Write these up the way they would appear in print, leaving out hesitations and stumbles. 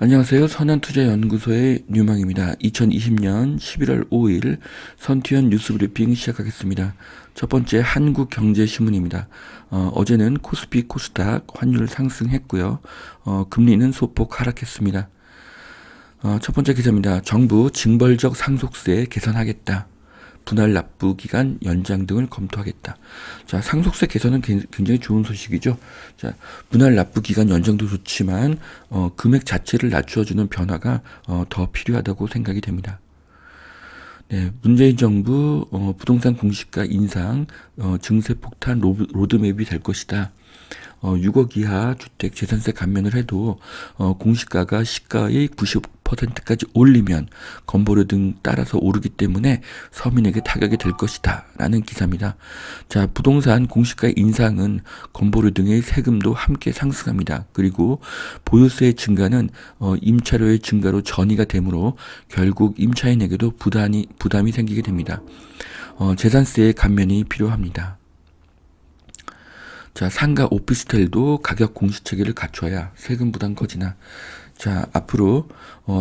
안녕하세요. 선한투자연구소의 뉴망입니다. 2020년 11월 5일 선투연 뉴스브리핑 시작하겠습니다. 첫 번째 한국경제신문입니다. 어제는 코스피 코스닥 환율 상승했고요. 금리는 소폭 하락했습니다. 첫 번째 기사입니다. 정부 징벌적 상속세 개선하겠다. 분할 납부 기간 연장 등을 검토하겠다. 자, 상속세 개선은 굉장히 좋은 소식이죠. 자, 분할 납부 기간 연장도 좋지만 금액 자체를 낮춰주는 변화가 더 필요하다고 생각이 됩니다. 네, 문재인 정부 부동산 공시가 인상, 증세 폭탄 로드맵이 될 것이다. 6억 이하 주택 재산세 감면을 해도 공시가가 시가의 90%까지 올리면 건보료 등 따라서 오르기 때문에 서민에게 타격이 될 것이다 라는 기사입니다. 자, 부동산 공시가 인상은 건보료 등의 세금도 함께 상승합니다. 그리고 보유세 증가는 임차료의 증가로 전이가 되므로 결국 임차인에게도 부담이 생기게 됩니다. 재산세의 감면이 필요합니다. 자, 상가 오피스텔도 가격 공시 체계를 갖춰야 세금 부담 커지나. 자, 앞으로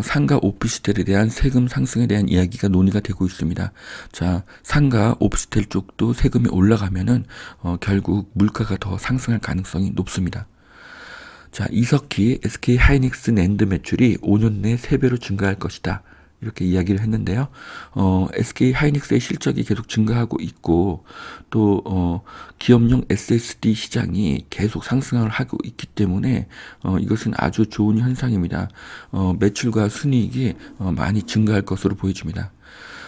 상가 오피스텔에 대한 세금 상승에 대한 이야기가 논의가 되고 있습니다. 자, 상가 오피스텔 쪽도 세금이 올라가면은 결국 물가가 더 상승할 가능성이 높습니다. 자, 이석희 SK 하이닉스 낸드 매출이 5년 내 3배로 증가할 것이다. 이렇게 이야기를 했는데요. SK 하이닉스의 실적이 계속 증가하고 있고 또 기업용 SSD 시장이 계속 상승을 하고 있기 때문에 이것은 아주 좋은 현상입니다. 매출과 순이익이 많이 증가할 것으로 보여집니다.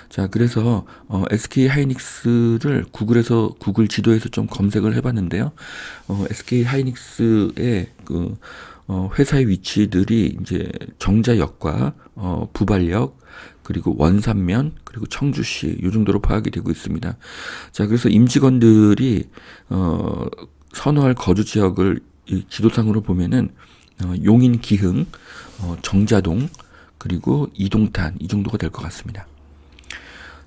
자, 그래서 SK 하이닉스를 구글 지도에서 좀 검색을 해봤는데요. SK 하이닉스의 회사의 위치들이 이제 정자역과 부발역 그리고 원산면 그리고 청주시 이 정도로 파악이 되고 있습니다. 자, 그래서 임직원들이 선호할 거주 지역을 이 지도상으로 보면은 용인 기흥, 정자동 그리고 이동탄 이 정도가 될 것 같습니다.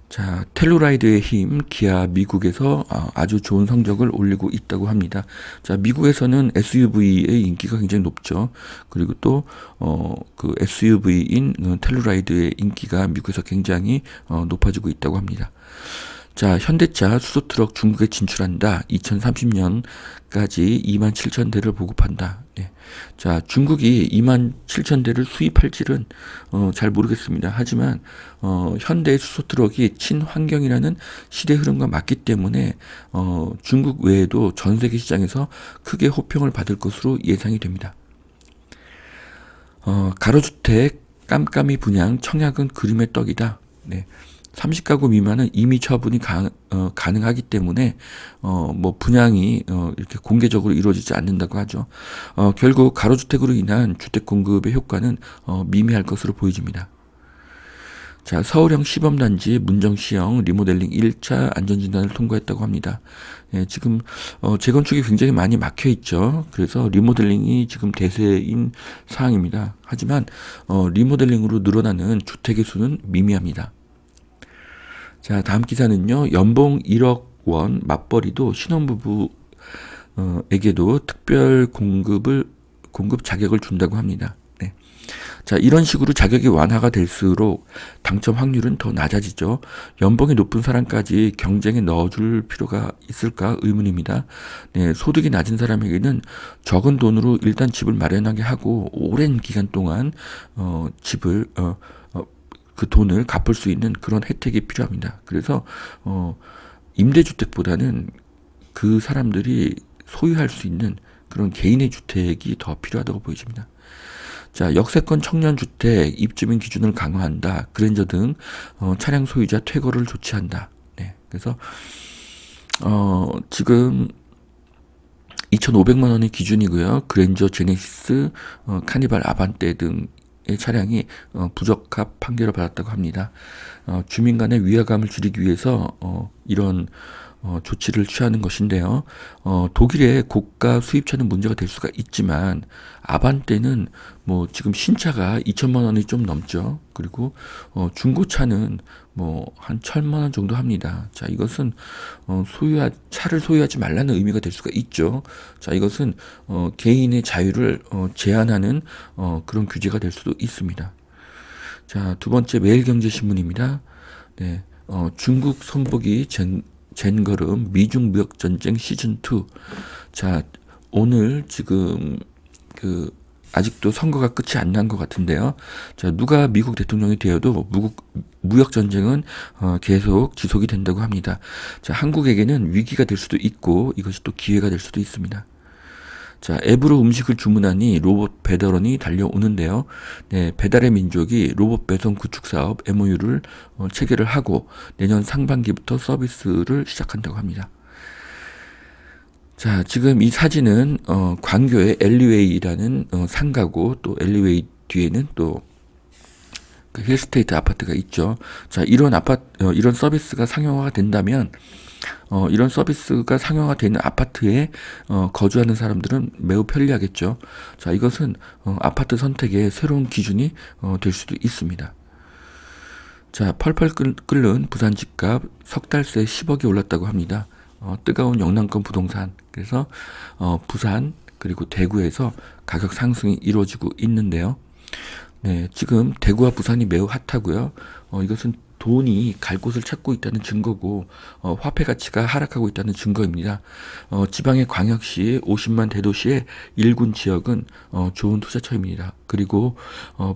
자, 텔루라이드의 힘, 기아 미국에서 아주 좋은 성적을 올리고 있다고 합니다. 자, 미국에서는 SUV의 인기가 굉장히 높죠. 그리고 또 그 SUV인 텔루라이드의 인기가 미국에서 굉장히 높아지고 있다고 합니다. 자, 현대차 수소트럭 중국에 진출한다. 2030년까지 27,000대를 보급한다. 네. 자, 중국이 27,000대를 수입할지는 잘 모르겠습니다. 하지만 현대의 수소트럭이 친환경이라는 시대 흐름과 맞기 때문에 중국 외에도 전 세계 시장에서 크게 호평을 받을 것으로 예상이 됩니다. 가로주택 깜깜이 분양 청약은 그림의 떡이다. 네. 30가구 미만은 이미 처분이 가능하기 때문에 뭐 분양이 이렇게 공개적으로 이루어지지 않는다고 하죠. 결국 가로주택으로 인한 주택 공급의 효과는 미미할 것으로 보여집니다. 자, 서울형 시범단지 문정시형 리모델링 1차 안전진단을 통과했다고 합니다. 예, 지금 재건축이 굉장히 많이 막혀 있죠. 그래서 리모델링이 지금 대세인 사항입니다. 하지만 리모델링으로 늘어나는 주택의 수는 미미합니다. 자, 다음 기사는요. 연봉 1억 원 맞벌이도 신혼부부에게도 특별 공급 자격을 준다고 합니다. 네. 자, 이런 식으로 자격이 완화가 될수록 당첨 확률은 더 낮아지죠. 연봉이 높은 사람까지 경쟁에 넣어줄 필요가 있을까 의문입니다. 네, 소득이 낮은 사람에게는 적은 돈으로 일단 집을 마련하게 하고 오랜 기간 동안 집을 그 돈을 갚을 수 있는 그런 혜택이 필요합니다. 그래서 임대주택보다는 그 사람들이 소유할 수 있는 그런 개인의 주택이 더 필요하다고 보여집니다. 자, 역세권 청년주택 입주민 기준을 강화한다. 그랜저 등 차량 소유자 퇴거를 조치한다. 네, 그래서 지금 2,500만 원의 기준이고요. 그랜저, 제네시스, 카니발, 아반떼 등의 차량이 부적합 판결을 받았다고 합니다. 주민 간의 위화감을 줄이기 위해서 이런 조치를 취하는 것인데요. 독일의 고가 수입차는 문제가 될 수가 있지만 아반떼는 뭐 지금 신차가 2천만 원이 좀 넘죠. 그리고 중고차는 뭐 한 1,000만 원 정도 합니다. 자, 이것은 차를 소유하지 말라는 의미가 될 수가 있죠. 자, 이것은 개인의 자유를 제한하는 그런 규제가 될 수도 있습니다. 자, 두 번째 매일경제신문입니다. 네, 중국 손보기 젠걸음 미중 무역 전쟁 시즌 2. 자, 오늘 지금 아직도 선거가 끝이 안 난 것 같은데요. 자, 누가 미국 대통령이 되어도 무역 전쟁은 계속 지속이 된다고 합니다. 자, 한국에게는 위기가 될 수도 있고 이것이 또 기회가 될 수도 있습니다. 자, 앱으로 음식을 주문하니 로봇 배달원이 달려오는데요. 네, 배달의 민족이 로봇 배송 구축 사업 MOU를 체결을 하고 내년 상반기부터 서비스를 시작한다고 합니다. 자, 지금 이 사진은 광교의 엘리웨이라는 상가고 또 엘리웨이 뒤에는 또 그 힐스테이트 아파트가 있죠. 자, 이런 서비스가 상용화가 된다면 이런 서비스가 상용화되는 아파트에 거주하는 사람들은 매우 편리하겠죠. 자, 이것은 아파트 선택의 새로운 기준이 될 수도 있습니다. 자, 펄펄 끓는 부산 집값 석 달 새 10억이 올랐다고 합니다. 뜨거운 영남권 부동산. 그래서 부산 그리고 대구에서 가격 상승이 이루어지고 있는데요. 네, 지금 대구와 부산이 매우 핫하고요. 이것은 돈이 갈 곳을 찾고 있다는 증거고 화폐 가치가 하락하고 있다는 증거입니다. 지방의 광역시 50만 대도시의 일군 지역은 좋은 투자처입니다. 그리고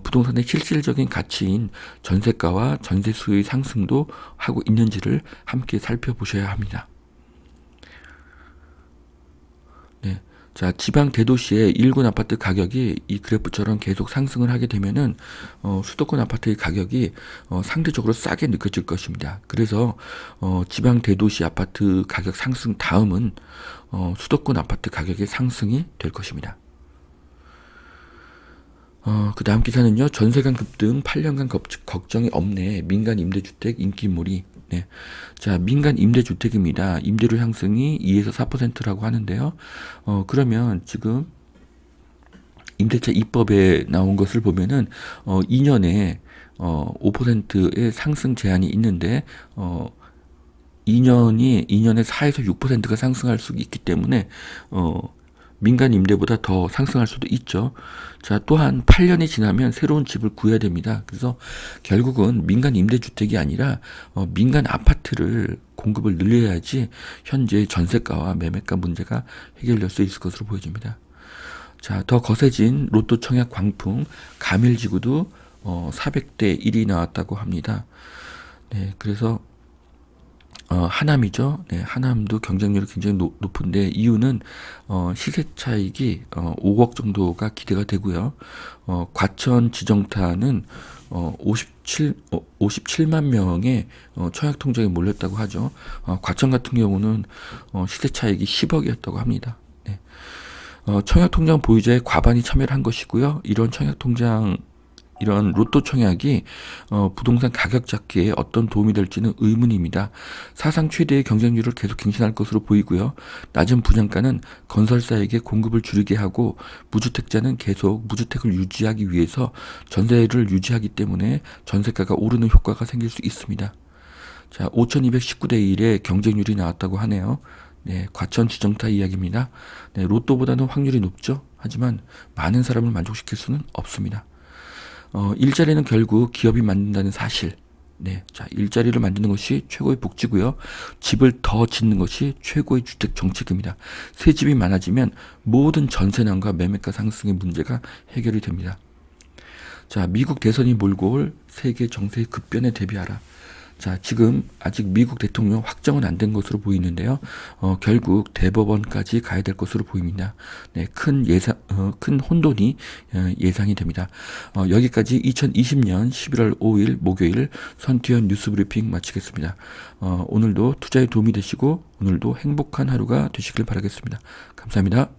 부동산의 실질적인 가치인 전세가와 전세 수요의 상승도 하고 있는지를 함께 살펴보셔야 합니다. 네. 자, 지방 대도시의 일군 아파트 가격이 이 그래프처럼 계속 상승을 하게 되면은 수도권 아파트의 가격이 상대적으로 싸게 느껴질 것입니다. 그래서 지방 대도시 아파트 가격 상승 다음은 수도권 아파트 가격의 상승이 될 것입니다. 그 다음 기사는요. 전세관 급등 8년간 걱정이 없네. 민간 임대주택 인기몰이. 네. 자, 민간 임대주택입니다. 임대료 향상이 2에서 4%라고 하는데요. 그러면 지금 임대차 입법에 나온 것을 보면은 2년에 5%의 상승 제한이 있는데 2년에 4에서 6%가 상승할 수 있기 때문에 민간 임대보다 더 상승할 수도 있죠. 자, 또한 8년이 지나면 새로운 집을 구해야 됩니다. 그래서 결국은 민간 임대주택이 아니라 민간 아파트를 공급을 늘려야지 현재 전세가와 매매가 문제가 해결될 수 있을 것으로 보여집니다. 자, 더 거세진 로또 청약 광풍 가밀지구도 400대 1이 나왔다고 합니다. 네, 그래서 하남이죠. 네, 하남도 경쟁률이 굉장히 높은데 이유는 시세 차익이 5억 정도가 기대가 되고요. 과천 지정타는 57만 명의 청약 통장에 몰렸다고 하죠. 과천 같은 경우는 시세 차익이 10억이었다고 합니다. 네. 청약 통장 보유자의 과반이 참여를 한 것이고요. 이런 로또 청약이 부동산 가격 잡기에 어떤 도움이 될지는 의문입니다. 사상 최대의 경쟁률을 계속 갱신할 것으로 보이고요. 낮은 분양가는 건설사에게 공급을 줄이게 하고 무주택자는 계속 무주택을 유지하기 위해서 전세를 유지하기 때문에 전세가가 오르는 효과가 생길 수 있습니다. 자, 5219대 1의 경쟁률이 나왔다고 하네요. 네, 과천 지정타 이야기입니다. 네, 로또보다는 확률이 높죠. 하지만 많은 사람을 만족시킬 수는 없습니다. 일자리는 결국 기업이 만든다는 사실. 네. 자, 일자리를 만드는 것이 최고의 복지고요. 집을 더 짓는 것이 최고의 주택 정책입니다. 새 집이 많아지면 모든 전세난과 매매가 상승의 문제가 해결이 됩니다. 자, 미국 대선이 몰고 올 세계 정세의 급변에 대비하라. 자, 지금 아직 미국 대통령 확정은 안 된 것으로 보이는데요. 결국 대법원까지 가야 될 것으로 보입니다. 네, 큰 혼돈이 예상이 됩니다. 여기까지 2020년 11월 5일 목요일 선티현 뉴스 브리핑 마치겠습니다. 오늘도 투자에 도움이 되시고 오늘도 행복한 하루가 되시길 바라겠습니다. 감사합니다.